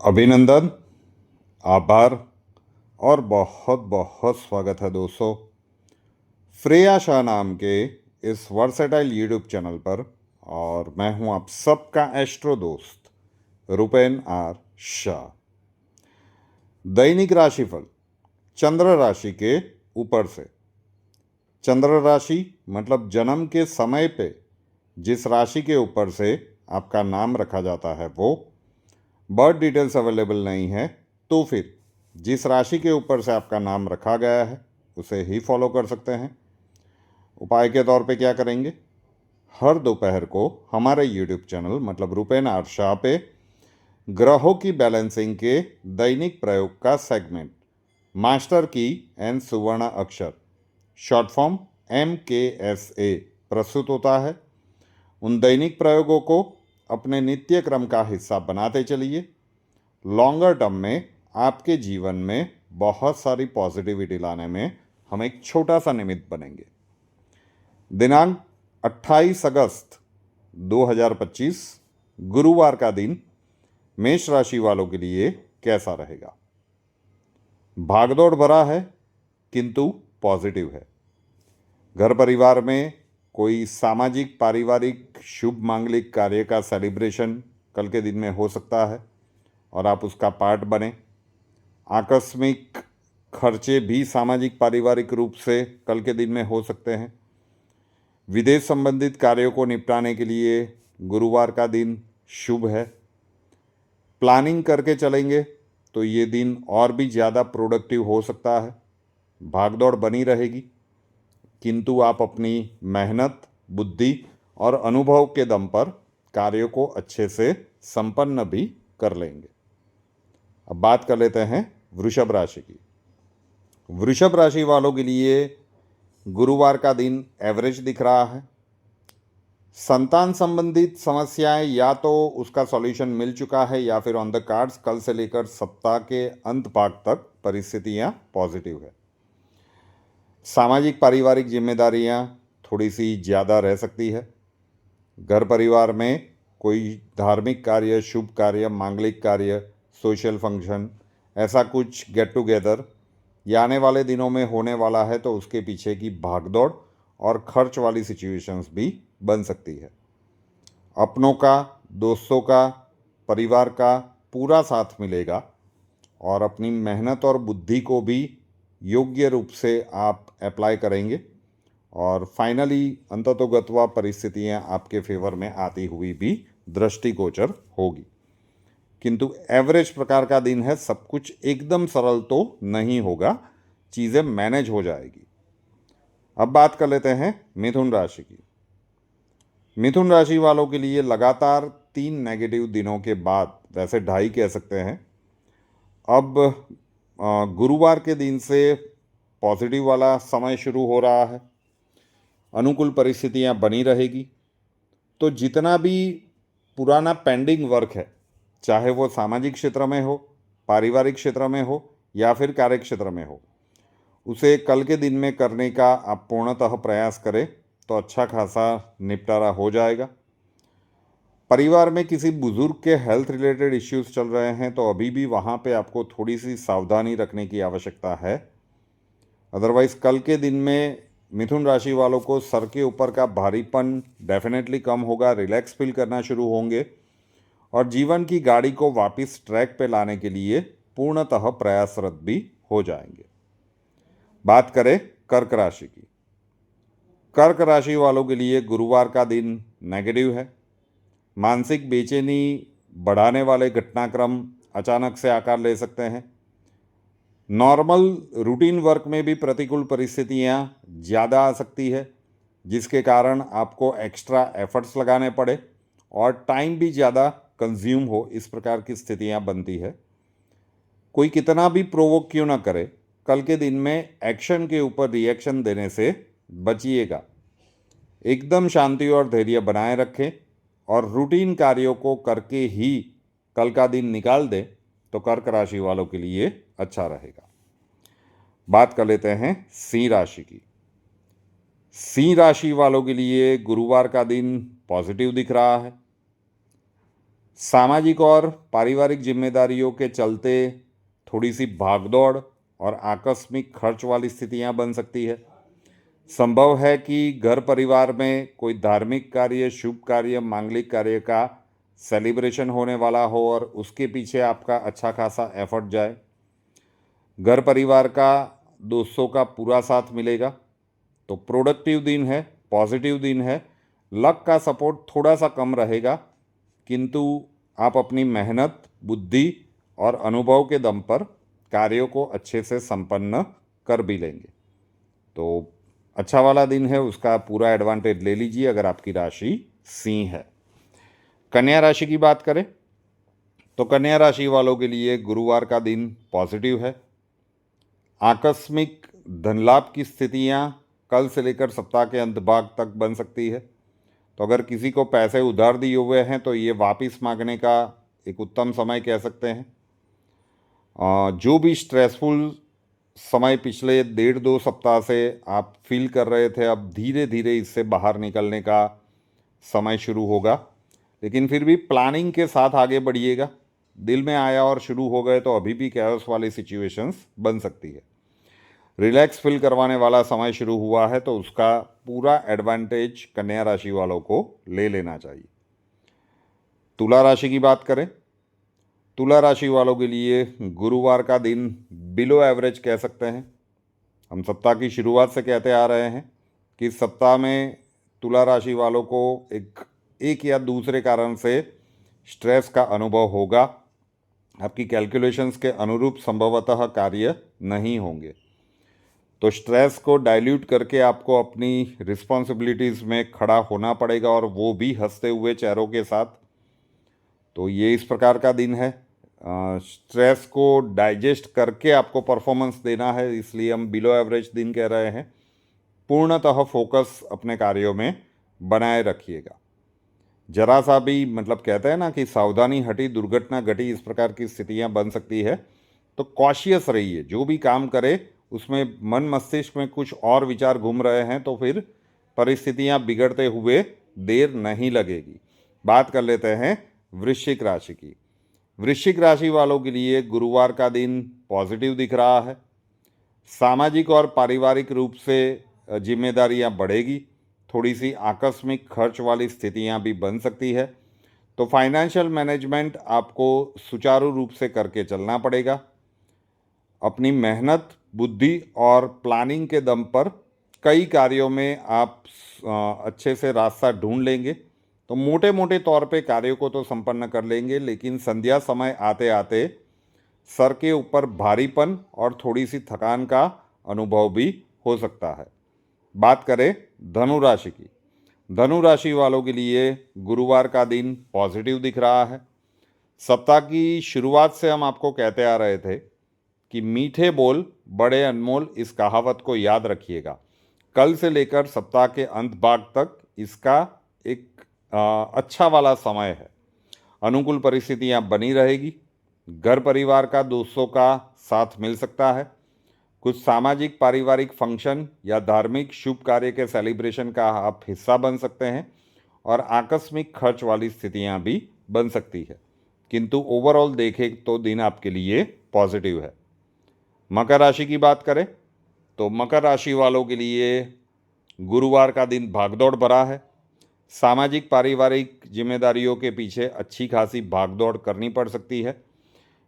अभिनंदन, आभार और बहुत बहुत स्वागत है दोस्तों। श्रेया शाह नाम के इस वर्सेटाइल यूट्यूब चैनल पर। और मैं हूं आप सबका एस्ट्रो दोस्त रुपेन आर शाह। दैनिक राशिफल चंद्र राशि के ऊपर से। चंद्र राशि मतलब जन्म के समय पे जिस राशि के ऊपर से आपका नाम रखा जाता है वो। बर्थ डिटेल्स अवेलेबल नहीं है तो फिर जिस राशि के ऊपर से आपका नाम रखा गया है उसे ही फॉलो कर सकते हैं। उपाय के तौर पे क्या करेंगे, हर दोपहर को हमारे यूट्यूब चैनल मतलब रुपेन आर शाह पे ग्रहों की बैलेंसिंग के दैनिक प्रयोग का सेगमेंट मास्टर की एंड सुवर्ण अक्षर शॉर्ट फॉर्म MKSA प्रस्तुत होता है। उन दैनिक प्रयोगों को अपने नित्य क्रम का हिस्सा बनाते चलिए। लॉन्गर टर्म में आपके जीवन में बहुत सारी पॉजिटिविटी लाने में हम एक छोटा सा निमित्त बनेंगे। दिनांक 28 अगस्त 2025 गुरुवार का दिन मेष राशि वालों के लिए कैसा रहेगा। भागदौड़ भरा है किंतु पॉजिटिव है। घर परिवार में कोई सामाजिक पारिवारिक शुभ मांगलिक कार्य का सेलिब्रेशन कल के दिन में हो सकता है और आप उसका पार्ट बने। आकस्मिक खर्चे भी सामाजिक पारिवारिक रूप से कल के दिन में हो सकते हैं। विदेश संबंधित कार्यों को निपटाने के लिए गुरुवार का दिन शुभ है। प्लानिंग करके चलेंगे तो ये दिन और भी ज़्यादा प्रोडक्टिव हो सकता है। भागदौड़ बनी रहेगी किंतु आप अपनी मेहनत, बुद्धि और अनुभव के दम पर कार्यों को अच्छे से संपन्न भी कर लेंगे। अब बात कर लेते हैं वृषभ राशि की। वृषभ राशि वालों के लिए गुरुवार का दिन एवरेज दिख रहा है। संतान संबंधित समस्याएं या तो उसका सॉल्यूशन मिल चुका है या फिर ऑन द कार्ड्स। कल से लेकर सप्ताह के अंत भाग तक परिस्थितियां पॉजिटिव है। सामाजिक पारिवारिक जिम्मेदारियां थोड़ी सी ज़्यादा रह सकती है। घर परिवार में कोई धार्मिक कार्य, शुभ कार्य, मांगलिक कार्य, सोशल फंक्शन, ऐसा कुछ गेट टुगेदर ये आने वाले दिनों में होने वाला है तो उसके पीछे की भागदौड़ और खर्च वाली सिचुएशंस भी बन सकती है। अपनों का, दोस्तों का, परिवार का पूरा साथ मिलेगा और अपनी मेहनत और बुद्धि को भी योग्य रूप से आप अप्लाई करेंगे और फाइनली अंततोगत्वा परिस्थितियां आपके फेवर में आती हुई भी दृष्टिगोचर होगी। किंतु एवरेज प्रकार का दिन है। सब कुछ एकदम सरल तो नहीं होगा, चीज़ें मैनेज हो जाएगी। अब बात कर लेते हैं मिथुन राशि की। मिथुन राशि वालों के लिए लगातार 3 नेगेटिव दिनों के बाद, वैसे 2.5 कह सकते हैं, अब गुरुवार के दिन से पॉजिटिव वाला समय शुरू हो रहा है। अनुकूल परिस्थितियां बनी रहेगी तो जितना भी पुराना पेंडिंग वर्क है, चाहे वो सामाजिक क्षेत्र में हो, पारिवारिक क्षेत्र में हो या फिर कार्य क्षेत्र में हो, उसे कल के दिन में करने का आप पूर्णतः प्रयास करें तो अच्छा खासा निपटारा हो जाएगा। परिवार में किसी बुजुर्ग के हेल्थ रिलेटेड इश्यूज चल रहे हैं तो अभी भी वहाँ पे आपको थोड़ी सी सावधानी रखने की आवश्यकता है। अदरवाइज कल के दिन में मिथुन राशि वालों को सर के ऊपर का भारीपन डेफिनेटली कम होगा, रिलैक्स फील करना शुरू होंगे और जीवन की गाड़ी को वापस ट्रैक पे लाने के लिए पूर्णतः प्रयासरत भी हो जाएंगे। बात करें कर्क राशि की। कर्क राशि वालों के लिए गुरुवार का दिन नेगेटिव है। मानसिक बेचैनी बढ़ाने वाले घटनाक्रम अचानक से आकार ले सकते हैं। नॉर्मल रूटीन वर्क में भी प्रतिकूल परिस्थितियां ज़्यादा आ सकती है जिसके कारण आपको एक्स्ट्रा एफर्ट्स लगाने पड़े और टाइम भी ज़्यादा कंज्यूम हो, इस प्रकार की स्थितियां बनती है। कोई कितना भी प्रोवोक क्यों ना करे, कल के दिन में एक्शन के ऊपर रिएक्शन देने से बचिएगा। एकदम शांति और धैर्य बनाए रखें और रूटीन कार्यों को करके ही कल का दिन निकाल दें तो कर्क राशि वालों के लिए अच्छा रहेगा। बात कर लेते हैं सिंह राशि की। सिंह राशि वालों के लिए गुरुवार का दिन पॉजिटिव दिख रहा है। सामाजिक और पारिवारिक जिम्मेदारियों के चलते थोड़ी सी भागदौड़ और आकस्मिक खर्च वाली स्थितियां बन सकती है। संभव है कि घर परिवार में कोई धार्मिक कार्य, शुभ कार्य, मांगलिक कार्य का सेलिब्रेशन होने वाला हो और उसके पीछे आपका अच्छा खासा एफर्ट जाए। घर परिवार का, दोस्तों का पूरा साथ मिलेगा, तो प्रोडक्टिव दिन है, पॉजिटिव दिन है। लक का सपोर्ट थोड़ा सा कम रहेगा, किंतु आप अपनी मेहनत, बुद्धि और अनुभव के दम पर कार्यों को अच्छे से संपन्न कर भी लेंगे। तो अच्छा वाला दिन है, उसका पूरा एडवांटेज ले लीजिए अगर आपकी राशि सिंह है। कन्या राशि की बात करें तो कन्या राशि वालों के लिए गुरुवार का दिन पॉजिटिव है। आकस्मिक धन लाभ की स्थितियां कल से लेकर सप्ताह के अंत भाग तक बन सकती है। तो अगर किसी को पैसे उधार दिए हुए हैं तो ये वापस मांगने का एक उत्तम समय कह सकते हैं। जो भी स्ट्रेसफुल समय पिछले 1.5-2 सप्ताह से आप फील कर रहे थे, अब धीरे धीरे इससे बाहर निकलने का समय शुरू होगा। लेकिन फिर भी प्लानिंग के साथ आगे बढ़िएगा। दिल में आया और शुरू हो गए तो अभी भी कैओस वाली सिचुएशंस बन सकती है। रिलैक्स फील करवाने वाला समय शुरू हुआ है, तो उसका पूरा एडवांटेज कन्या राशि वालों को ले लेना चाहिए। तुला राशि की बात करें, तुला राशि वालों के लिए गुरुवार का दिन बिलो एवरेज कह सकते हैं। हम सप्ताह की शुरुआत से कहते आ रहे हैं कि इस सप्ताह में तुला राशि वालों को एक या दूसरे कारण से स्ट्रेस का अनुभव होगा। आपकी कैलकुलेशंस के अनुरूप संभवतः कार्य नहीं होंगे, तो स्ट्रेस को डाइल्यूट करके आपको अपनी रिस्पॉन्सिबिलिटीज़ में खड़ा होना पड़ेगा, और वो भी हंसते हुए चेहरों के साथ। तो ये इस प्रकार का दिन है। स्ट्रेस को डाइजेस्ट करके आपको परफॉर्मेंस देना है, इसलिए हम बिलो एवरेज दिन कह रहे हैं। पूर्णतः फोकस अपने कार्यों में बनाए रखिएगा। जरा सा भी, मतलब कहते हैं ना कि सावधानी हटी दुर्घटना घटी, इस प्रकार की स्थितियां बन सकती है। तो कॉशियस रहिए। जो भी काम करे उसमें मन मस्तिष्क में कुछ और विचार घूम रहे हैं तो फिर परिस्थितियां बिगड़ते हुए देर नहीं लगेगी। बात कर लेते हैं वृश्चिक राशि की। वृश्चिक राशि वालों के लिए गुरुवार का दिन पॉजिटिव दिख रहा है। सामाजिक और पारिवारिक रूप से जिम्मेदारियां बढ़ेगी। थोड़ी सी आकस्मिक खर्च वाली स्थितियां भी बन सकती है। तो फाइनेंशियल मैनेजमेंट आपको सुचारू रूप से करके चलना पड़ेगा। अपनी मेहनत, बुद्धि और प्लानिंग के दम पर कई कार्यों में आप अच्छे से रास्ता ढूंढ लेंगे। तो मोटे मोटे तौर पे कार्यों को तो संपन्न कर लेंगे, लेकिन संध्या समय आते आते सर के ऊपर भारीपन और थोड़ी सी थकान का अनुभव भी हो सकता है। बात करें धनु राशि की। धनु राशि वालों के लिए गुरुवार का दिन पॉजिटिव दिख रहा है। सप्ताह की शुरुआत से हम आपको कहते आ रहे थे कि मीठे बोल बड़े अनमोल, इस कहावत को याद रखिएगा। कल से लेकर सप्ताह के अंत भाग तक इसका एक अच्छा वाला समय है। अनुकूल परिस्थितियां बनी रहेगी। घर परिवार का, दोस्तों का साथ मिल सकता है। कुछ सामाजिक पारिवारिक फंक्शन या धार्मिक शुभ कार्य के सेलिब्रेशन का आप हिस्सा बन सकते हैं, और आकस्मिक खर्च वाली स्थितियां भी बन सकती है। किंतु ओवरऑल देखें तो दिन आपके लिए पॉजिटिव है। मकर राशि की बात करें तो मकर राशि वालों के लिए गुरुवार का दिन भागदौड़ भरा है। सामाजिक पारिवारिक जिम्मेदारियों के पीछे अच्छी खासी भागदौड़ करनी पड़ सकती है।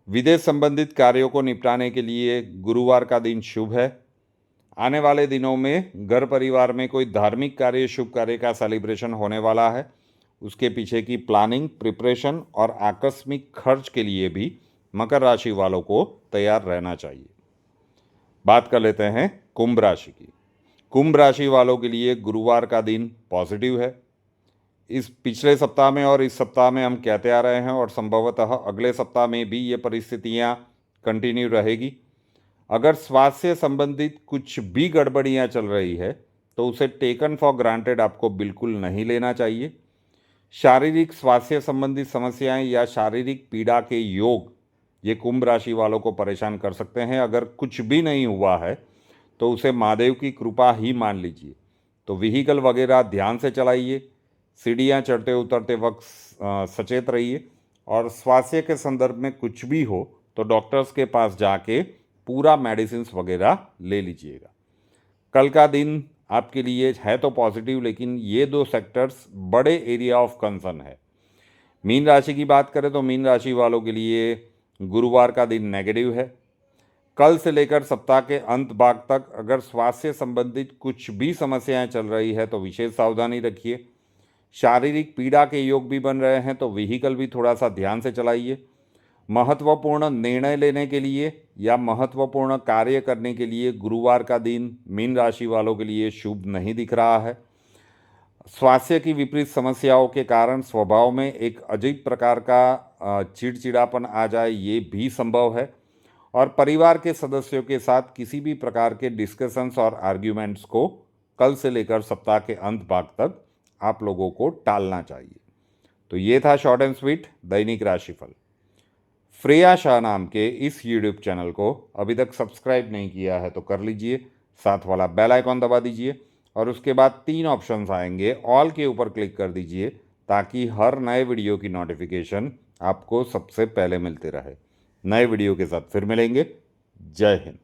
विदेश संबंधित कार्यों को निपटाने के लिए गुरुवार का दिन शुभ है। आने वाले दिनों में घर परिवार में कोई धार्मिक कार्य, शुभ कार्य का सेलिब्रेशन होने वाला है। उसके पीछे की प्लानिंग, प्रिपरेशन और आकस्मिक खर्च के लिए भी मकर राशि वालों को तैयार रहना चाहिए। बात कर लेते हैं कुंभ राशि की। कुंभ राशि वालों के लिए गुरुवार का दिन पॉजिटिव है। इस पिछले सप्ताह में और इस सप्ताह में हम कहते आ रहे हैं, और संभवतः अगले सप्ताह में भी ये परिस्थितियां कंटिन्यू रहेगी। अगर स्वास्थ्य संबंधित कुछ भी गड़बड़ियां चल रही है तो उसे टेकन फॉर ग्रांटेड आपको बिल्कुल नहीं लेना चाहिए। शारीरिक स्वास्थ्य संबंधित समस्याएं या शारीरिक पीड़ा के योग ये कुंभ राशि वालों को परेशान कर सकते हैं। अगर कुछ भी नहीं हुआ है तो उसे महादेव की कृपा ही मान लीजिए। तो व्हीकल वगैरह ध्यान से चलाइए। सीढ़ियाँ चढ़ते उतरते वक्त सचेत रहिए, और स्वास्थ्य के संदर्भ में कुछ भी हो तो डॉक्टर्स के पास जाके पूरा मेडिसिन वगैरह ले लीजिएगा। कल का दिन आपके लिए है तो पॉजिटिव, लेकिन ये दो सेक्टर्स बड़े एरिया ऑफ कंसर्न है। मीन राशि की बात करें तो मीन राशि वालों के लिए गुरुवार का दिन नेगेटिव है। कल से लेकर सप्ताह के अंत भाग तक अगर स्वास्थ्य संबंधित कुछ भी समस्याएं चल रही है तो विशेष सावधानी रखिए। शारीरिक पीड़ा के योग भी बन रहे हैं तो व्हीकल भी थोड़ा सा ध्यान से चलाइए। महत्वपूर्ण निर्णय लेने के लिए या महत्वपूर्ण कार्य करने के लिए गुरुवार का दिन मीन राशि वालों के लिए शुभ नहीं दिख रहा है। स्वास्थ्य की विपरीत समस्याओं के कारण स्वभाव में एक अजीब प्रकार का चिड़चिड़ापन आ जाए, ये भी संभव है। और परिवार के सदस्यों के साथ किसी भी प्रकार के डिस्कशंस और आर्ग्यूमेंट्स को कल से लेकर सप्ताह के अंत भाग तक आप लोगों को टालना चाहिए। तो ये था शॉर्ट एंड स्वीट दैनिक राशिफल। श्रेया शाह नाम के इस यूट्यूब चैनल को अभी तक सब्सक्राइब नहीं किया है तो कर लीजिए, साथ वाला बेल आइकॉन दबा दीजिए और उसके बाद 3 ऑप्शंस आएंगे, ऑल के ऊपर क्लिक कर दीजिए ताकि हर नए वीडियो की नोटिफिकेशन आपको सबसे पहले मिलते रहे। नए वीडियो के साथ फिर मिलेंगे। जय हिंद।